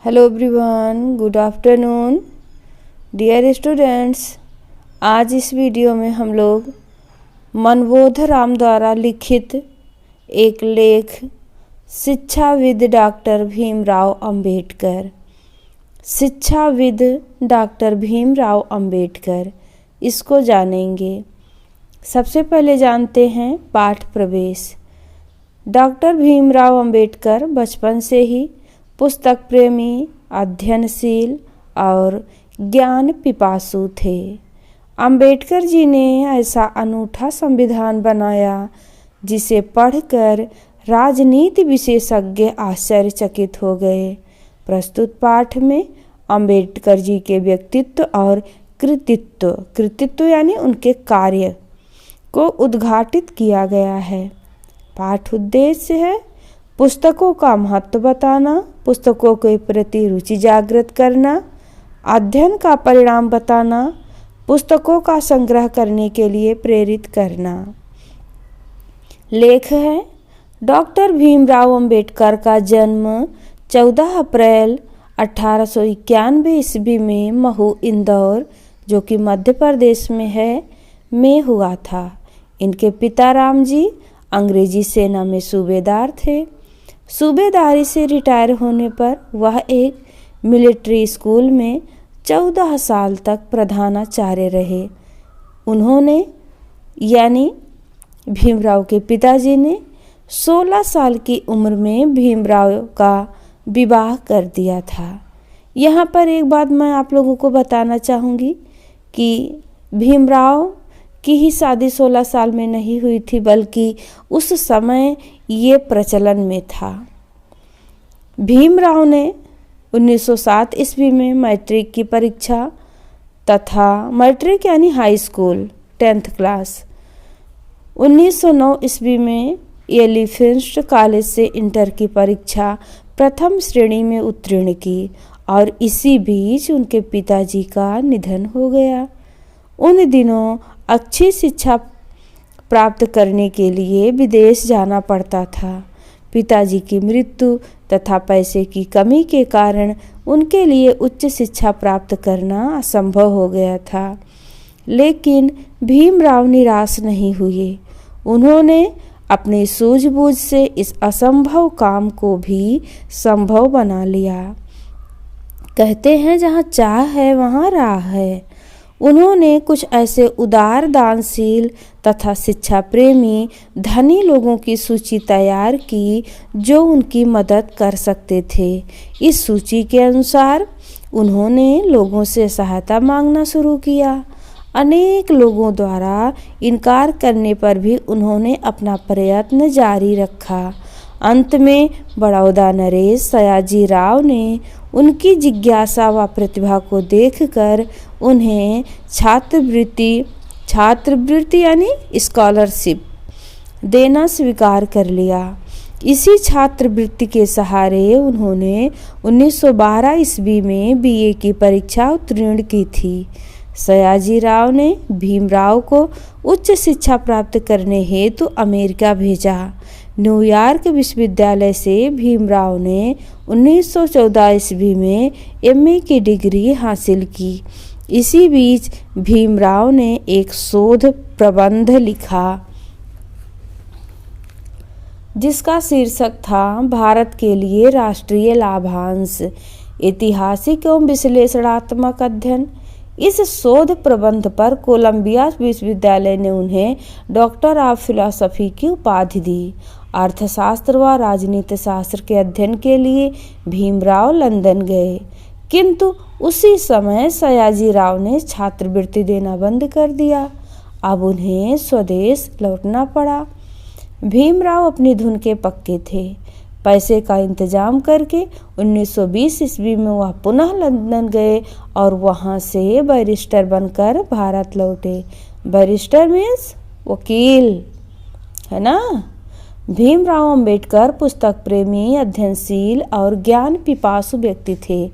Hello everyone, good afternoon dear students. आज इस video में हम लोग मनबोध राम द्वारा लिखित एक लेख शिक्षाविद डॉक्टर भीमराव अंबेडकर, शिक्षाविद डॉक्टर भीमराव अंबेडकर, इसको जानेंगे। सबसे पहले जानते हैं पाठ प्रवेश। डॉक्टर भीमराव अंबेडकर बचपन से ही पुस्तक प्रेमी, अध्ययनशील और ज्ञान पिपासु थे। अंबेडकर जी ने ऐसा अनूठा संविधान बनाया जिसे पढ़कर राजनीति विशेषज्ञ आश्चर्यचकित हो गए। प्रस्तुत पाठ में अंबेडकर जी के व्यक्तित्व और कृतित्व यानी उनके कार्य को उद्घाटित किया गया है। पाठ उद्देश्य है पुस्तकों का महत्व बताना, पुस्तकों के प्रति रुचि जागृत करना, अध्ययन का परिणाम बताना, पुस्तकों का संग्रह करने के लिए प्रेरित करना। लेख है डॉक्टर भीमराव अंबेडकर का जन्म 14 अप्रैल 1891 ईस्वी में महू, इंदौर, जो कि मध्य प्रदेश में है, में हुआ था। इनके पिता राम जी अंग्रेजी सेना में सूबेदार थे। सूबेदारी से रिटायर होने पर वह एक मिलिट्री स्कूल में 14 साल तक प्रधानाचार्य रहे। उन्होंने यानी भीमराव के पिताजी ने 16 साल की उम्र में भीमराव का विवाह कर दिया था। यहाँ पर एक बात मैं आप लोगों को बताना चाहूँगी कि भीमराव की ही शादी 16 साल में नहीं हुई थी, बल्कि उस समय ये प्रचलन में था। भीमराव ने 1907 ईस्वी में मैट्रिक की परीक्षा तथा मैट्रिक यानी हाई स्कूल 10th क्लास, 1909 ईस्वी में एलिफेंट कॉलेज से इंटर की परीक्षा प्रथम श्रेणी में उत्तीर्ण की और इसी बीच उनके पिताजी का निधन हो गया। उन दिनों अच्छी शिक्षा प्राप्त करने के लिए विदेश जाना पड़ता था। पिताजी की मृत्यु तथा पैसे की कमी के कारण उनके लिए उच्च शिक्षा प्राप्त करना असंभव हो गया था। लेकिन भीमराव निराश नहीं हुए। उन्होंने अपनी सूझबूझ से इस असंभव काम को भी संभव बना लिया। कहते हैं जहाँ चाह है वहाँ राह है। उन्होंने कुछ ऐसे उदार, दानशील तथा शिक्षा प्रेमी धनी लोगों की सूची तैयार की जो उनकी मदद कर सकते थे। इस सूची के अनुसार उन्होंने लोगों से सहायता मांगना शुरू किया। अनेक लोगों द्वारा इनकार करने पर भी उन्होंने अपना प्रयत्न जारी रखा। अंत में बड़ौदा नरेश सयाजी राव ने उनकी जिज्ञासा व प्रतिभा को देखकर उन्हें छात्रवृत्ति यानी स्कॉलरशिप देना स्वीकार कर लिया। इसी छात्रवृत्ति के सहारे उन्होंने 1912 ईस्वी में बीए की परीक्षा उत्तीर्ण की थी। सयाजी राव ने भीमराव को उच्च शिक्षा प्राप्त करने हेतु अमेरिका भेजा। न्यूयॉर्क विश्वविद्यालय से भीमराव ने 1914 ईस्वी में एमए की डिग्री हासिल की। इसी बीच भीमराव ने एक शोध प्रबंध लिखा जिसका शीर्षक था भारत के लिए राष्ट्रीय लाभांश, ऐतिहासिक एवं विश्लेषणात्मक अध्ययन। इस शोध प्रबंध पर कोलंबिया विश्वविद्यालय ने उन्हें डॉक्टर ऑफ फिलॉसफी की उपाधि दी। अर्थशास्त्र व राजनीति शास्त्र के अध्ययन के लिए भीमराव लंदन गए, किंतु उसी समय सयाजी राव ने छात्रवृत्ति देना बंद कर दिया। अब उन्हें स्वदेश लौटना पड़ा। भीमराव अपनी धुन के पक्के थे। पैसे का इंतजाम करके 1920 ईस्वी में वह पुनः लंदन गए और वहां से बैरिस्टर बनकर भारत लौटे। बैरिस्टर मीन्स वकील, है ना। भीमराव अंबेडकर पुस्तक प्रेमी, अध्ययनशील और ज्ञान पिपासु व्यक्ति थे।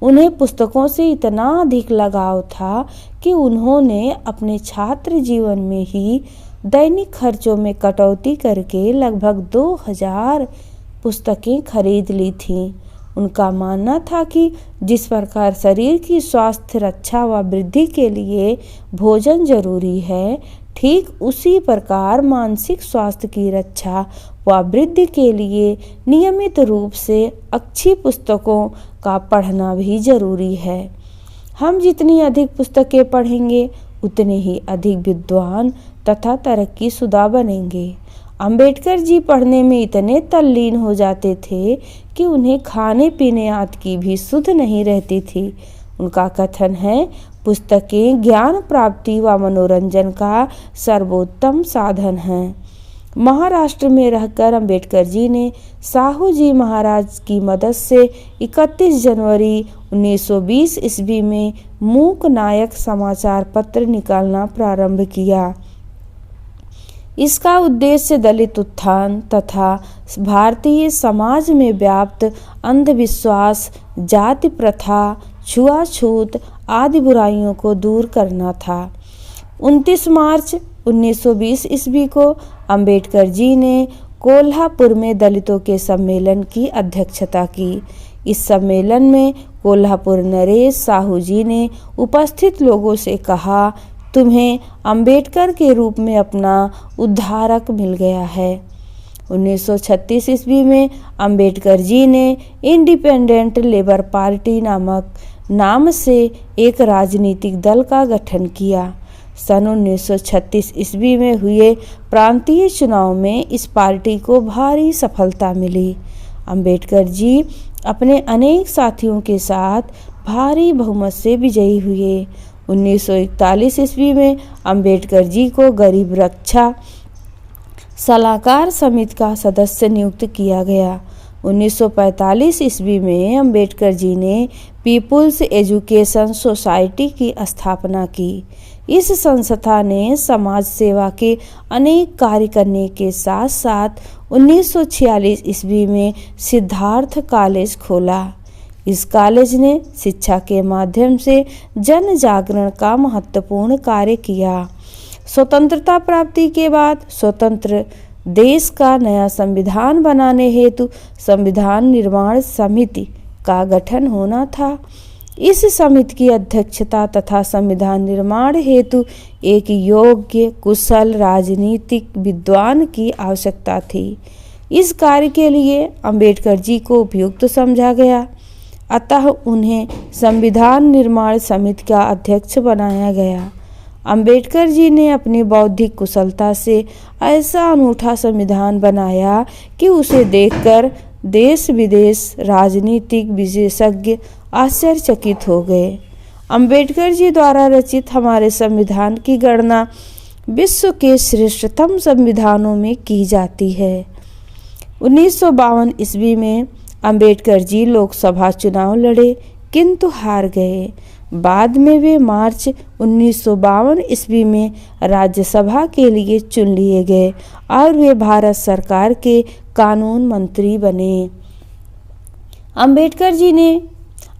उन्हें पुस्तकों से इतना अधिक लगाव था कि उन्होंने अपने छात्र जीवन में ही दैनिक खर्चों में कटौती करके लगभग 2000 पुस्तकें खरीद ली थीं। उनका मानना था कि जिस प्रकार शरीर की स्वास्थ्य रक्षा व वृद्धि के लिए भोजन जरूरी है, ठीक उसी प्रकार मानसिक स्वास्थ्य की रक्षा व वृद्धि के लिए नियमित रूप से अच्छी पुस्तकों का पढ़ना भी जरूरी है। हम जितनी अधिक पुस्तकें पढ़ेंगे उतने ही अधिक विद्वान तथा तरक्कीशुदा बनेंगे। अंबेडकर जी पढ़ने में इतने तल्लीन हो जाते थे कि उन्हें खाने पीने आदि की भी सुध नहीं रहती थी। उनका कथन है, पुस्तकें ज्ञान प्राप्ति व मनोरंजन का सर्वोत्तम साधन हैं। महाराष्ट्र में रहकर अंबेडकर जी ने साहू जी महाराज की मदद से 31 जनवरी 1920 ईस्वी में मूक नायक समाचार पत्र निकालना प्रारंभ किया। इसका उद्देश्य दलित उत्थान तथा भारतीय समाज में व्याप्त अंधविश्वास, जाति प्रथा, छुआछूत आदि बुराइयों को दूर करना था। 29 मार्च 1920 ईस्वी को अंबेडकर जी ने कोल्हापुर में दलितों के सम्मेलन की अध्यक्षता की। इस सम्मेलन में कोल्हापुर नरेश साहू जी ने उपस्थित लोगों से कहा, तुम्हें अंबेडकर के रूप में अपना उद्धारक मिल गया है। 1936 ईस्वी में अंबेडकर जी ने इंडिपेंडेंट लेबर पार्टी नाम से एक राजनीतिक दल का गठन किया। सन 1936 ईस्वी में हुए प्रांतीय चुनाव में इस पार्टी को भारी सफलता मिली। अंबेडकर जी अपने अनेक साथियों के साथ भारी बहुमत से विजयी हुए। 1941 ईस्वी में अंबेडकर जी को गरीब रक्षा सलाहकार समिति का सदस्य नियुक्त किया गया। 1945 ईस्वी में अंबेडकर जी ने पीपुल्स एजुकेशन सोसाइटी की स्थापना की। इस संस्था ने समाज सेवा के अनेक कार्य करने के साथ साथ 1946 ईस्वी में सिद्धार्थ कॉलेज खोला। इस कॉलेज ने शिक्षा के माध्यम से जन जागरण का महत्वपूर्ण कार्य किया। स्वतंत्रता प्राप्ति के बाद स्वतंत्र देश का नया संविधान बनाने हेतु संविधान निर्माण समिति का गठन होना था। इस समिति की अध्यक्षता तथा संविधान निर्माण हेतु एक योग्य कुशल राजनीतिक विद्वान की आवश्यकता थी। इस कार्य के लिए अंबेडकर जी को उपयुक्त समझा गया, अतः उन्हें संविधान निर्माण समिति का अध्यक्ष बनाया गया। अंबेडकर जी ने अपनी बौद्धिक कुशलता से ऐसा अनूठा संविधान बनाया कि उसे देखकर देश विदेश राजनीतिक विशेषज्ञ आश्चर्यचकित हो गए। अंबेडकर जी द्वारा रचित हमारे संविधान की गणना विश्व के श्रेष्ठतम संविधानों में की जाती है। 1952 ईस्वी में अंबेडकर जी लोकसभा चुनाव लड़े किंतु हार गए। बाद में वे मार्च 1952 ईस्वी में राज्यसभा के लिए चुन लिए गए और वे भारत सरकार के कानून मंत्री बने।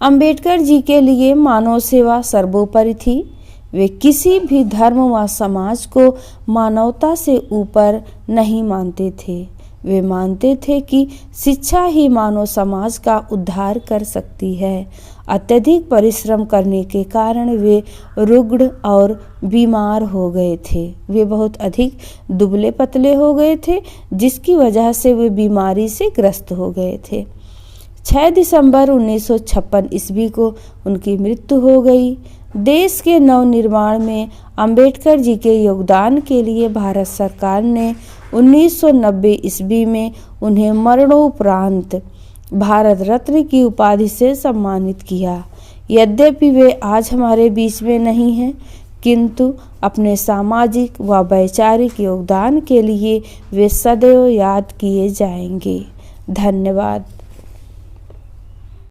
अंबेडकर जी के लिए मानव सेवा सर्वोपरि थी। वे किसी भी धर्म व समाज को मानवता से ऊपर नहीं मानते थे। वे मानते थे कि शिक्षा ही मानव समाज का उद्धार कर सकती है। अत्यधिक परिश्रम करने के कारण वे रुग्ण और बीमार हो गए थे। वे बहुत अधिक दुबले पतले हो गए थे, जिसकी वजह से वे बीमारी से ग्रस्त हो गए थे। 6 दिसंबर 1956 ईस्वी को उनकी मृत्यु हो गई। देश के नवनिर्माण में अंबेडकर जी के योगदान के लिए भारत सरकार ने 1990 ईस्वी में उन्हें मरणोपरांत भारत रत्न की उपाधि से सम्मानित किया। यद्यपि वे आज हमारे बीच में नहीं हैं, किंतु अपने सामाजिक व वैचारिक योगदान के लिए वे सदैव याद किए जाएंगे। धन्यवाद।